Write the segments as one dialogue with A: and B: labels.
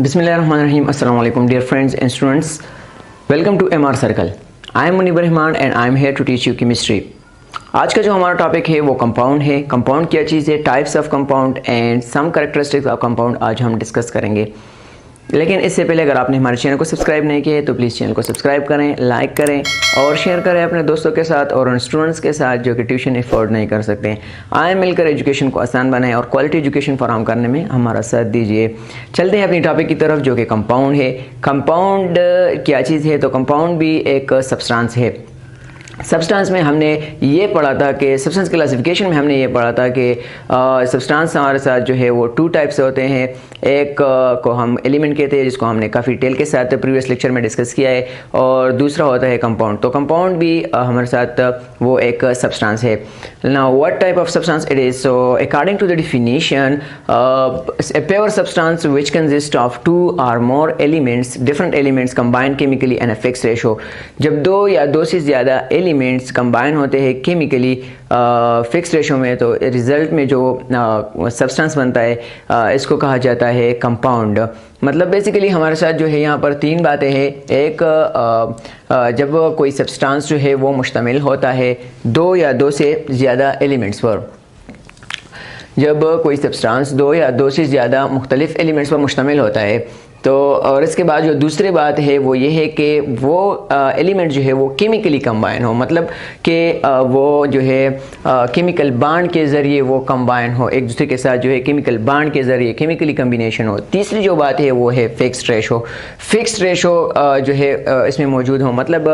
A: Bismillahirrahmanirrahim. Assalamu alaikum dear friends and students. Welcome to MR Circle. I am Munib Rahman and I am here to teach you chemistry. आज का जो हमारा topic है वो compound है। Compound क्या चीज़ है, types of compound and some characteristics of compound आज हम डिस्कस करेंगे। लेकिन इससे पहले अगर आपने हमारे चैनल को सब्सक्राइब नहीं किया है तो प्लीज़ चैनल को सब्सक्राइब करें, लाइक करें और शेयर करें अपने दोस्तों के साथ और उन स्टूडेंट्स के साथ जो कि ट्यूशन अफोर्ड नहीं कर सकते। आए मिलकर एजुकेशन को आसान बनाएं और क्वालिटी एजुकेशन फराहम करने में हमारा साथ दीजिए। चलते हैं अपनी टॉपिक की तरफ जो कि कंपाउंड है। कंपाउंड क्या चीज़ है, तो कंपाउंड भी एक सब्सटेंस है। सब्सटेंस में हमने ये पढ़ा था कि सब्सटेंस क्लासिफिकेशन में हमने ये पढ़ा था कि सब्सटेंस हमारे साथ जो है वो टू टाइप से होते हैं। एक को हम एलिमेंट कहते हैं जिसको हमने काफ़ी डिटेल के साथ प्रीवियस लेक्चर में डिस्कस किया है, और दूसरा होता है कंपाउंड। तो कंपाउंड भी हमारे साथ वो एक सब्सटेंस है। Now what type of substance it is, so according to the definition a pure substance which consists of two or more elements, different elements combined chemically in a fixed ratio। जब दो या दो से ज़्यादा elements combine होते हैं chemically fix ratio में, तो रिज़ल्ट में जो सब्सटेंस बनता है इसको कहा जाता है कंपाउंड। मतलब बेसिकली हमारे साथ जो है यहाँ पर तीन बातें हैं। एक जब कोई सब्सटेंस जो है वो मुश्तमिल होता है दो या दो से ज़्यादा एलिमेंट्स पर, जब कोई सब्सटेंस दो या दो से ज़्यादा मुख्तलिफ एलिमेंट्स पर मुश्तमिल होता है, तो और इसके बाद जो दूसरी बात है वो ये है कि वो एलिमेंट जो है वो केमिकली कंबाइन हो, मतलब कि वो जो है केमिकल बांड के ज़रिए वो कंबाइन हो एक दूसरे के साथ, जो है केमिकल बांड के ज़रिए केमिकली कम्बिनेशन हो। तीसरी जो बात है वो है फिक्स्ड रेशो। फिक्स्ड रेशो जो है इसमें मौजूद हो, मतलब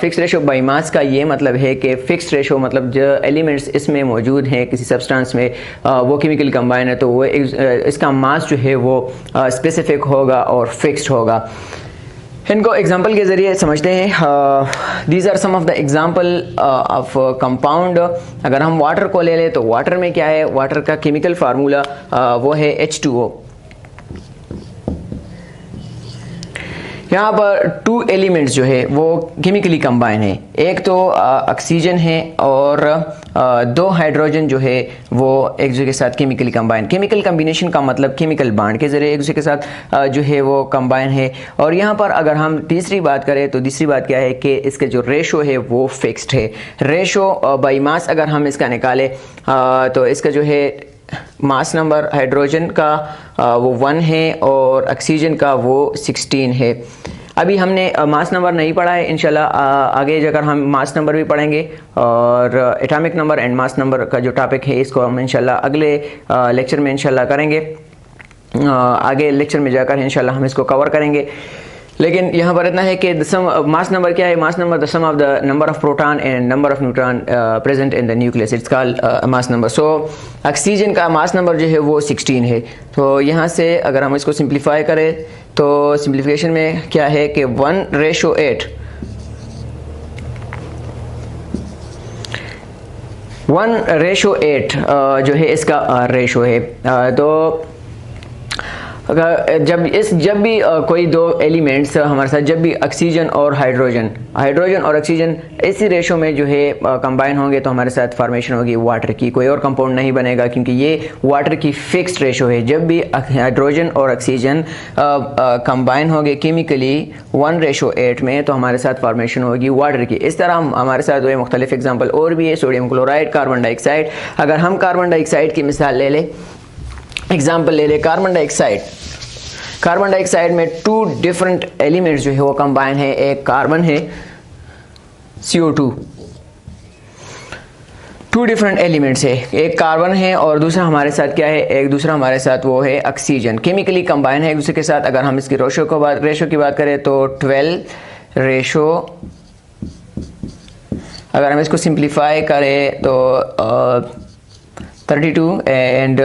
A: फिक्स्ड रेशो बाई मास का ये मतलब है कि फिक्स्ड रेशो मतलब जो एलिमेंट्स इसमें मौजूद हैं किसी सब्सटेंस में वो केमिकली कंबाइन है, तो वो इसका मास जो है वो स्पेसिफिक होगा और फिक्स्ड होगा। इनको एग्जांपल के ज़रिए समझते हैं। These are some of the example of compound. अगर हम वाटर को ले लें तो वाटर में क्या है, वाटर का केमिकल फार्मूला वो है H2O। यहाँ पर टू एलिमेंट्स जो है वो केमिकली कंबाइन है, एक तो ऑक्सीजन है और दो हाइड्रोजन जो है वो एक दूसरे के साथ केमिकली कंबाइन। केमिकल कम्बिनेशन का मतलब केमिकल बांड के ज़रिए एक दूसरे के साथ जो है वो कंबाइन है। और यहाँ पर अगर हम तीसरी बात करें तो तीसरी बात क्या है कि इसके जो रेशो है वो फिक्स्ड है। रेशो बाई मास अगर हम इसका निकालें तो इसका जो है मास नंबर हाइड्रोजन का वो 1 है और ऑक्सीजन का वो 16 है। अभी हमने मास नंबर नहीं पढ़ा है, इंशाल्लाह आगे जाकर हम मास नंबर भी पढ़ेंगे, और atomic number and mass number का जो टॉपिक है इसको हम इंशाल्लाह अगले लेक्चर में इंशाल्लाह करेंगे। आगे लेक्चर में जाकर इंशाल्लाह हम इसको कवर करेंगे। लेकिन यहाँ पर इतना है कि मास नंबर क्या है, mass number the sum of the number of proton and number of neutron present in the nucleus, it's called mass number. So oxygen का मास नंबर जो है वो 16 है। तो यहाँ से अगर हम इसको सिंप्लीफाई करें तो सिंप्लीफिकेशन में क्या है कि 1:8 1:8 जो है इसका रेशो है। तो जब भी कोई दो एलिमेंट्स हमारे साथ, जब भी ऑक्सीजन और हाइड्रोजन और ऑक्सीजन इसी रेशो में जो है कंबाइन होंगे तो हमारे साथ फॉर्मेशन होगी वाटर की। कोई और कंपाउंड नहीं बनेगा क्योंकि ये वाटर की फिक्स्ड रेशो है। जब भी हाइड्रोजन और ऑक्सीजन कंबाइन होंगे केमिकली 1:8 में तो हमारे साथ फॉर्मेशन होगी वाटर की। इस तरह हमारे साथ हुए मुख्तलिफ एग्जाम्पल और भी है, सोडियम क्लोराइड, कार्बन डाइऑक्साइड। अगर हम कार्बन डाइऑक्साइड की मिसाल ले लें, एग्जाम्पल ले ले कार्बन डाइऑक्साइड में टू डिफरेंट एलिमेंट्स जो है वो कंबाइन है। एक कार्बन है CO2, टू डिफरेंट एलिमेंट्स है, एक कार्बन है और दूसरा हमारे साथ क्या है, एक दूसरा हमारे साथ वो है ऑक्सीजन। केमिकली कंबाइन है एक दूसरे के साथ। अगर हम इसकी रेशो की बात करें तो 12 रेशो, अगर हम इसको सिंप्लीफाई करें तो 32 एंड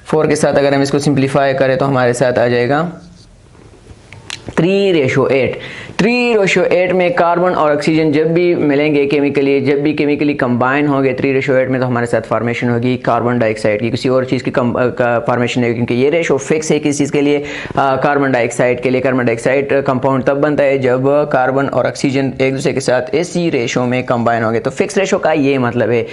A: 4 के साथ अगर हम इसको सिंप्लीफाई करें तो हमारे साथ आ जाएगा 3:8। 3:8 में कार्बन और ऑक्सीजन जब भी मिलेंगे केमिकली, जब भी केमिकली कंबाइन होंगे 3:8 में, तो हमारे साथ फॉर्मेशन होगी कार्बन डाइऑक्साइड की। किसी और चीज़ की फॉर्मेशन नहीं होगी क्योंकि ये रेशो फिक्स है किस चीज़ के लिए, कार्बन डाइऑक्साइड के लिए। कार्बन डाइऑक्साइड कंपाउंड तब बनता है जब कार्बन और ऑक्सीजन एक दूसरे के साथ इसी रेशो में कंबाइन होंगे। तो फिक्स रेशो का ये मतलब है।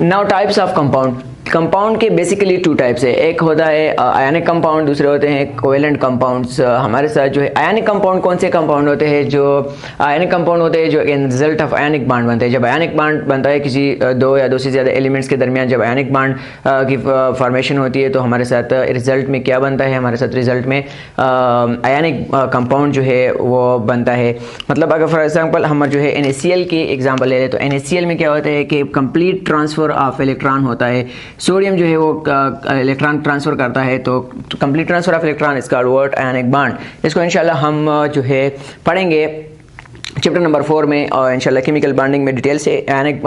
A: Now types of compound. Compound के बेसिकली टू टाइप्स है, एक होता है आयनिक कंपाउंड, दूसरे होते हैं कोवेलेंट कंपाउंड्स। हमारे साथ जो है आयनिक कंपाउंड कौन से कंपाउंड होते हैं, जो आयनिक कंपाउंड होते हैं जो इन रिजल्ट ऑफ आयनिक बांड बनते हैं। जब आयनिक बांड बनता है किसी दो या दो से ज़्यादा एलिमेंट्स के दरमियान, जब आयनिक बांड की फॉर्मेशन होती है तो हमारे साथ रिजल्ट में क्या बनता है, हमारे साथ रिजल्ट में आयनिक कंपाउंड जो है वो बनता है। मतलब अगर फॉर एग्जांपल हम जो है NaCl की एग्जांपल ले लें तो NaCl में क्या होता है कि कंप्लीट ट्रांसफ़र ऑफ इलेक्ट्रॉन होता है। सोडियम जो है वो इलेक्ट्रॉन ट्रांसफ़र करता है, तो complete transfer of electron is called what, ionic bond. इसको इंशाल्लाह हम जो है पढ़ेंगे चैप्टर नंबर 4 में, और इंशाल्लाह केमिकल बॉन्डिंग में डिटेल से आयनिक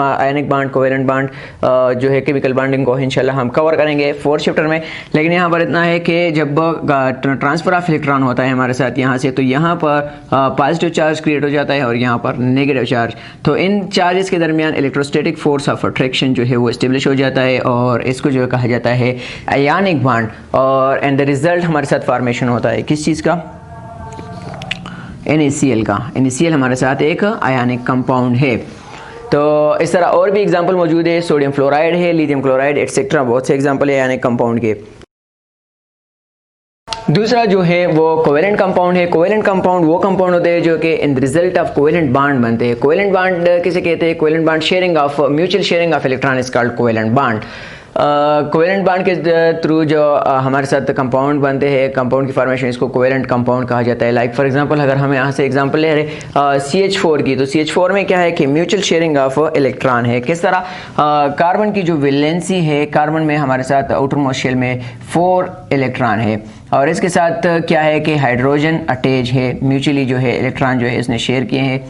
A: बॉन्ड, कोवेलेंट बॉन्ड जो है केमिकल बॉन्डिंग को इंशाल्लाह हम कवर करेंगे 4th चैप्टर में। लेकिन यहाँ पर इतना है कि जब ट्रांसफ़र ऑफ इलेक्ट्रॉन होता है हमारे साथ यहाँ से, तो यहाँ पर पॉजिटिव चार्ज क्रिएट हो जाता है और यहाँ पर नेगेटिव चार्ज। तो इन चार्जेस के दरमियान इलेक्ट्रोस्टैटिक फोर्स ऑफ अट्रैक्शन जो है वो इस्टेब्लिश हो जाता है, और इसको जो है कहा जाता है आयनिक बॉन्ड। और एंड द रिजल्ट हमारे साथ फॉर्मेशन होता है किस चीज़ का, NaCl का। NaCl हमारे साथ एक आयनिक कंपाउंड है। तो इस तरह और भी एग्जांपल मौजूद है, सोडियम फ्लोराइड है, लिथियम क्लोराइड एटसेट्रा, बहुत से एग्जांपल है आयनिक कंपाउंड के। दूसरा जो है वो कोवेलेंट कंपाउंड है। कोवेलेंट कंपाउंड वो कंपाउंड होते हैं जो कि इन रिजल्ट ऑफ कोवेलेंट बॉन्ड बनते हैं। कोवेलेंट बॉन्ड किसे कहते हैं, covalent bond sharing of mutual sharing of electron is called covalent bond. Covalent bond के थ्रू जो हमारे साथ कंपाउंड बनते हैं, कंपाउंड की फॉर्मेशन, इसको कोवेलेंट कंपाउंड कहा जाता है। लाइक फॉर एग्जांपल अगर हम यहाँ से एग्जांपल ले रहे CH4 की, तो CH4 में क्या है कि म्यूचुअल शेयरिंग ऑफ इलेक्ट्रॉन है। किस तरह, कार्बन की जो वैलेंसी है, कार्बन में हमारे साथ आउटर मोस्ट शेल में 4 इलेक्ट्रॉन है, और इसके साथ क्या है कि हाइड्रोजन अटैच है, म्यूचुअली जो है इलेक्ट्रॉन जो है इसने शेयर किए हैं।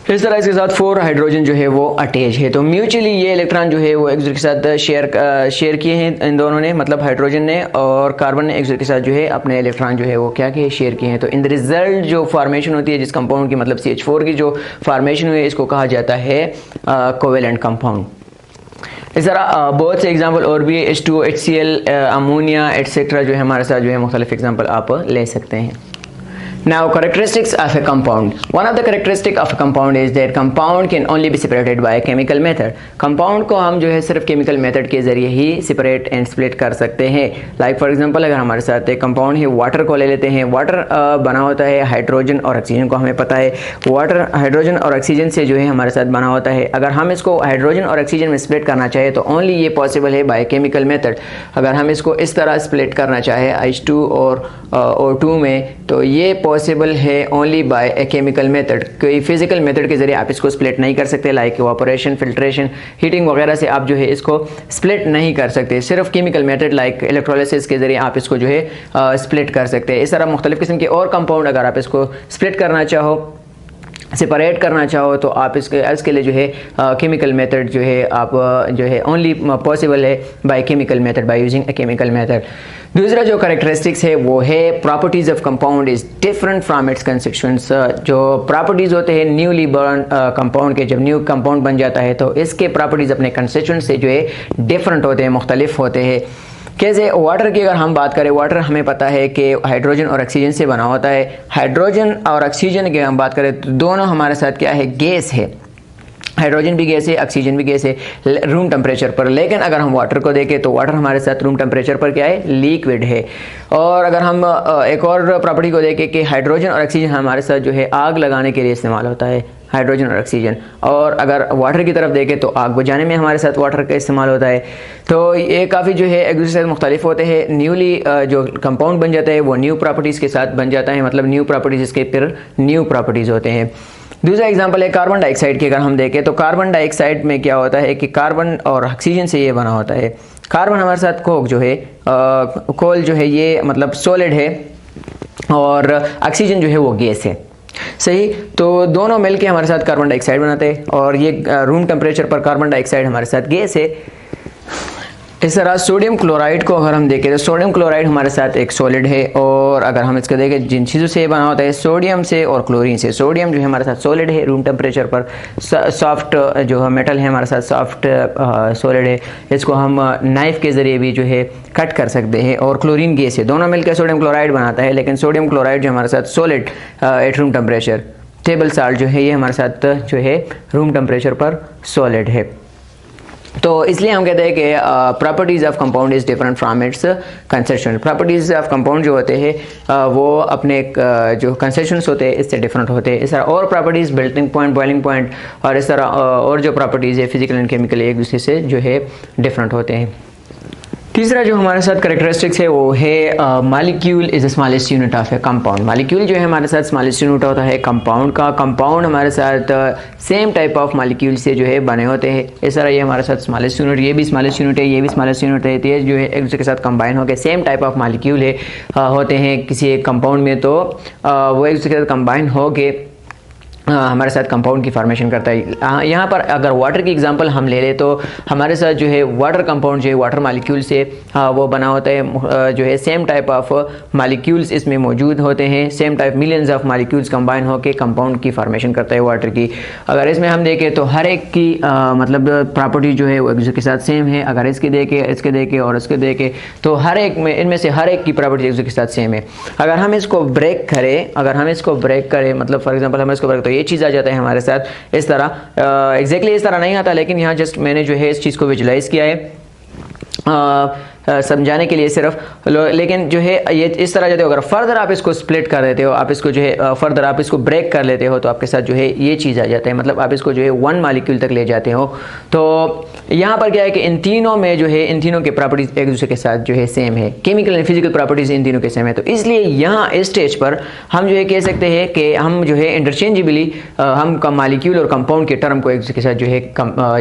A: इस तरह इसके साथ 4 हाइड्रोजन जो है वो अटैच है। तो म्यूचुअली ये इलेक्ट्रॉन जो है वो एक दूसरे के साथ शेयर किए हैं इन दोनों ने, मतलब हाइड्रोजन ने और कार्बन ने एक दूसरे के साथ जो है अपने इलेक्ट्रॉन जो है वो क्या किए, शेयर किए हैं। तो इन द रिजल्ट जो फॉर्मेशन होती है जिस कंपाउंड की, मतलब CH4 की जो फॉर्मेशन हुई है, इसको कहा जाता है कोवेलेंट कंपाउंड। इस तरह बहुत से एग्जाम्पल और भी है, H2O, HCl, अमोनिया एटसेट्रा जो है हमारे साथ जो है मुख्तलिफ एग्जाम्पल आप ले सकते हैं। Now, characteristics of a compound. One of the characteristic of a compound is that compound can only be separated by a chemical method. Compound को हम जो है सिर्फ chemical method के जरिए ही separate and split कर सकते हैं। Like for example अगर हमारे साथ एक compound है, water को ले लेते हैं। water बना होता है हाइड्रोजन और ऑक्सीजन को हमें पता है। water हाइड्रोजन और ऑक्सीजन से जो है हमारे साथ बना होता है। अगर हम इसको हाइड्रोजन और ऑक्सीजन में split करना चाहे तो only ये possible है by chemical method। अगर हम इसको इस तरह split करना चाहे H2 और O2 में, तो ये पॉसिबल है only by a chemical method. कोई फिजिकल मेथड के जरिए आप इसको स्प्लिट नहीं कर सकते, लाइक इवापोरेशन, फिल्ट्रेशन, हीटिंग वगैरह से आप जो है इसको स्प्लिट नहीं कर सकते। सिर्फ केमिकल मेथड लाइक इलेक्ट्रोलिसिस के जरिए आप इसको जो है स्प्लिट कर सकते हैं। इस तरह मुख्तलिफ किस्म के और कंपाउंड अगर आप इसको स्प्लिट करना चाहो, सेपरेट करना चाहो, तो आप इसके लिए जो है केमिकल मेथड जो है आप जो है ओनली पॉसिबल है by chemical method, by using a chemical method. दूसरा जो करेक्टरिस्टिक्स है वो है properties of compound is different from it's constituents. जो प्रॉपर्टीज़ होते हैं न्यूली बर्न कंपाउंड के, जब न्यू कंपाउंड बन जाता है तो इसके प्रॉपर्टीज़ अपने कंस्टिट्यूएंट्स से जो है डिफरेंट होते हैं, मुख्तलिफ होते हैं। कैसे, वाटर की अगर हम बात करें, वाटर हमें पता है कि हाइड्रोजन और ऑक्सीजन से बना होता है। हाइड्रोजन और ऑक्सीजन की हम बात करें तो दोनों हमारे साथ क्या है, गैस है। हाइड्रोजन भी गैस है, ऑक्सीजन भी गैस है रूम टेम्परेचर पर। लेकिन अगर हम वाटर को देखें तो वाटर हमारे साथ रूम टेम्परेचर पर क्या है, लिक्विड है। और अगर हम एक और प्रॉपर्टी को देखें कि हाइड्रोजन और ऑक्सीजन हमारे साथ जो है आग लगाने के लिए इस्तेमाल होता है, हाइड्रोजन और ऑक्सीजन। और अगर वाटर की तरफ देखें तो आग बुझाने में हमारे साथ वाटर का इस्तेमाल होता है। तो ये काफ़ी जो है एक दूसरे से मुख्तलिफ होते हैं। न्यूली जो कंपाउंड बन जाता है वो न्यू प्रॉपर्टीज़ के साथ बन जाता है, मतलब न्यू प्रॉपर्टीज़ इसके फिर न्यू प्रॉपर्टीज़ होते हैं। दूसरा एग्जांपल है कार्बन डाइऑक्साइड की। अगर हम देखें तो कार्बन डाइऑक्साइड में क्या होता है कि कार्बन और ऑक्सीजन से ये बना होता है। कार्बन हमारे साथ कोक जो है कोल जो है ये मतलब सॉलिड है, और ऑक्सीजन जो है वो गैस है। सही, तो दोनों मिलके हमारे साथ कार्बन डाइऑक्साइड बनाते हैं, और ये रूम टेम्परेचर पर कार्बन डाइऑक्साइड हमारे साथ गैस है। इस तरह सोडियम क्लोराइड को अगर हम देखें तो सोडियम क्लोराइड हमारे साथ एक सॉलिड है, और अगर हम इसको देखें जिन चीज़ों से बना होता है, सोडियम से और क्लोरीन से। सोडियम जो है हमारे साथ सॉलिड है, रूम टेम्परेचर पर सॉफ्ट जो मेटल है हमारे साथ सॉफ्ट सॉलिड है। इसको हम नाइफ के ज़रिए भी जो है कट कर सकते हैं। और क्लोरीन गैस है, दोनों मिलकर सोडियम क्लोराइड बनाता है, लेकिन सोडियम क्लोराइड जो हमारे साथ solid at room temperature, table salt जो है ये हमारे साथ जो है रूम टेम्परेचर पर सॉलिड है। तो इसलिए हम कहते हैं कि properties of compound is different from its concession. Properties of compound जो होते हैं वो अपने जो कंसेशंस होते हैं इससे डिफरेंट होते हैं। इस तरह और properties melting point, boiling point और इस तरह और जो प्रॉपर्टीज़ है फिजिकल एंड केमिकल एक दूसरे से जो है डिफरेंट होते हैं। तीसरा जो हमारे साथ करेक्टरिस्टिक्स है वो है molecule is the smallest unit of A compound. Molecule जो है हमारे साथ स्मॉलेस्ट यूनिट होता है कंपाउंड का। कंपाउंड हमारे साथ सेम टाइप ऑफ मॉलिक्यूल से जो है बने होते हैं। इस तरह ये हमारे साथ स्मॉलेस्ट यूनिट, ये भी स्मॉलेस्ट यूनिट है, ये भी स्मॉलेस्ट यूनिट है, ये जो है एक दूसरे के साथ कंबाइन होकर सेम टाइप ऑफ मॉलिक्यूल है होते हैं किसी एक कंपाउंड में। तो वो एक दूसरे के साथ कंबाइन होके हमारे साथ कंपाउंड की फॉर्मेशन करता है। यहाँ पर अगर वाटर की एग्जांपल हम ले लें तो हमारे साथ जो है वाटर कंपाउंड जो है वाटर मॉलिक्यूल से वो बना होता है। जो है सेम टाइप ऑफ मॉलिक्यूल्स इसमें मौजूद होते हैं, same type millions of molecules combine होकर कंपाउंड की फॉर्मेशन करता है वाटर की। अगर इसमें हम देखें तो हर एक की मतलब प्रॉपर्टी जो है वो एक दूसरे के साथ सेम है। अगर इसके देखें, इसके देखें और इसके देखें तो हर एक में इनमें से हर एक की प्रॉपर्टी एक दूसरे के साथ सेम है। अगर हम इसको ब्रेक करें मतलब फॉर एग्जाम्पल हम इसको ब्रेक, तो ये चीज़ आ जाता है हमारे साथ इस तरह। एग्जैक्टली इस तरह नहीं आता, लेकिन यहाँ जस्ट मैंने जो है इस चीज़ को विजुलाइज किया है समझाने के लिए सिर्फ। लेकिन जो है ये इस तरह जाते हो। अगर फर्दर आप इसको स्प्लिट कर देते हो, आप इसको जो है फर्दर आप इसको ब्रेक कर लेते हो तो आपके साथ जो है ये चीज़ आ जाता है। मतलब आप इसको जो है वन मॉलिक्यूल तक ले जाते हो। तो यहाँ पर क्या है कि इन तीनों में जो है इन तीनों के प्रॉपर्टीज़ एक दूसरे के साथ जो है सेम है। केमिकल एंड फिजिकल प्रॉपर्टीज़ इन तीनों के सेम है। तो इसलिए यहाँ इस स्टेज पर हम जो है कह सकते हैं कि हम जो है इंटरचेंजेबली हम मॉलिक्यूल और कंपाउंड के टर्म को एक दूसरे के साथ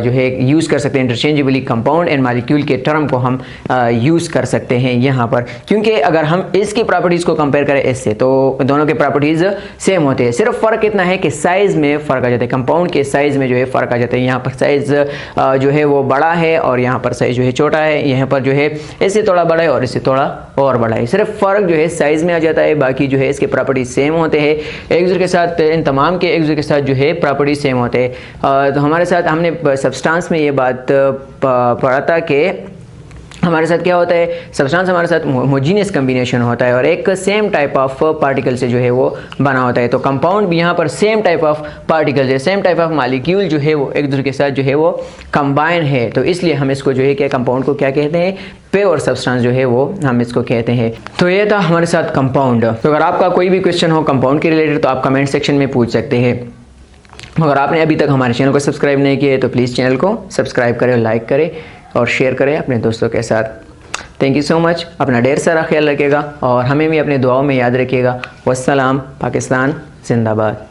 A: जो है यूज़ कर सकते हैं। इंटरचेंजेबली कंपाउंड एंड मॉलिक्यूल के टर्म को हम यूज़ कर सकते हैं यहाँ पर, क्योंकि अगर हम इसकी प्रॉपर्टीज़ को कंपेयर करें इससे तो दोनों के प्रॉपर्टीज़ सेम होते हैं। सिर्फ फ़र्क इतना है कि साइज़ में फ़र्क आ जाता है। कंपाउंड के साइज़ में जो है फ़र्क आ जाता है। यहाँ पर साइज़ जो है वो बड़ा है और यहाँ पर साइज़ जो है छोटा है। यहाँ पर जो है इससे थोड़ा बड़ा है और इससे थोड़ा और बड़ा है। सिर्फ फ़र्क जो है साइज़ में आ जाता है, बाकी जो है इसके प्रॉपर्टीज़ सेम होते हैं एक दूसरे के साथ। इन तमाम के एक दूसरे के साथ जो है प्रॉपर्टीज़ सेम होते हैं। तो हमारे साथ हमने सब्सटेंस में ये बात पढ़ा था कि हमारे साथ क्या होता है, सब्सटेंस हमारे साथ होमोजीनियस कम्बिनेशन होता है और एक सेम टाइप ऑफ पार्टिकल से जो है वो बना होता है। तो कंपाउंड भी यहाँ पर सेम टाइप ऑफ पार्टिकल है, सेम टाइप ऑफ मॉलिक्यूल जो है वो एक दूसरे के साथ जो है वो कंबाइन है। तो इसलिए हम इसको जो है क्या कंपाउंड को क्या कहते हैं, प्योर सब्सटेंस जो है वो हम इसको कहते हैं। तो ये था हमारे साथ कंपाउंड। तो अगर आपका कोई भी क्वेश्चन हो कंपाउंड के रिलेटेड तो आप कमेंट सेक्शन में पूछ सकते हैं। अगर आपने अभी तक हमारे चैनल को सब्सक्राइब नहीं किया है तो प्लीज़ चैनल को सब्सक्राइब करें, लाइक करें और शेयर करें अपने दोस्तों के साथ। Thank you so much. अपना ढेर सारा ख्याल रखिएगा और हमें भी अपने दुआओं में याद रखिएगा। वस्सलाम। पाकिस्तान जिंदाबाद।